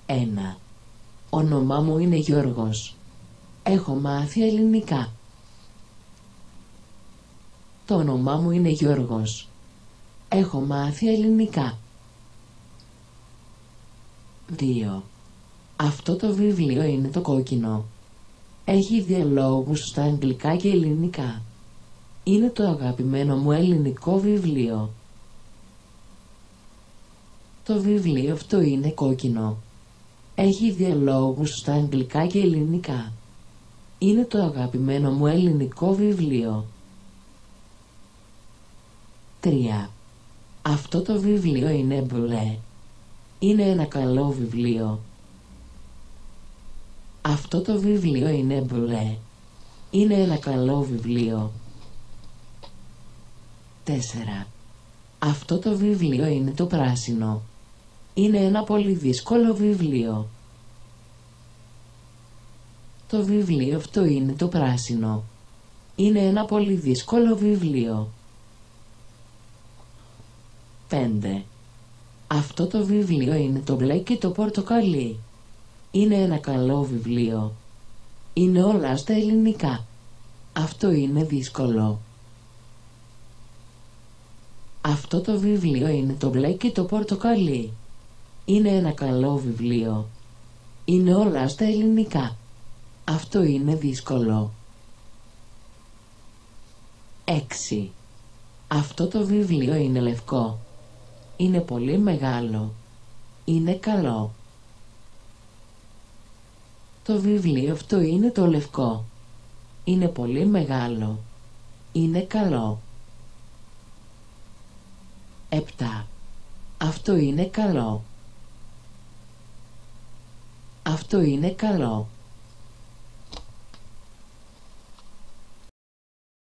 1. Όνομά μου είναι Γιώργος. Έχω μάθει ελληνικά. Το όνομά μου είναι Γιώργος. Έχω μάθει ελληνικά. 2. Αυτό το βιβλίο είναι το κόκκινο. Έχει διαλόγους στα αγγλικά και ελληνικά. Είναι το αγαπημένο μου ελληνικό βιβλίο. Το βιβλίο αυτό είναι κόκκινο. Έχει διαλόγους στα αγγλικά και ελληνικά. Είναι το αγαπημένο μου ελληνικό βιβλίο. 3. Αυτό το βιβλίο είναι μπλε. Είναι ένα καλό βιβλίο. Αυτό το βιβλίο είναι μπλε. Είναι ένα καλό βιβλίο. 4. Αυτό το βιβλίο είναι το πράσινο. Είναι ένα πολύ δύσκολο βιβλίο. Το βιβλίο αυτό είναι το πράσινο. Είναι ένα πολύ δύσκολο βιβλίο. 5. Αυτό το βιβλίο είναι το μπλε και το πορτοκαλί. Είναι ένα καλό βιβλίο. Είναι όλα στα ελληνικά. Αυτό είναι δύσκολο. Αυτό το βιβλίο είναι το μπλε και το πορτοκαλί. Είναι ένα καλό βιβλίο. Είναι όλα στα ελληνικά. Αυτό είναι δύσκολο. 6. Αυτό το βιβλίο είναι λευκό. Είναι πολύ μεγάλο. Είναι καλό. Το βιβλίο αυτό είναι το λευκό. Είναι πολύ μεγάλο. Είναι καλό. 7. Αυτό είναι καλό. Αυτό είναι καλό.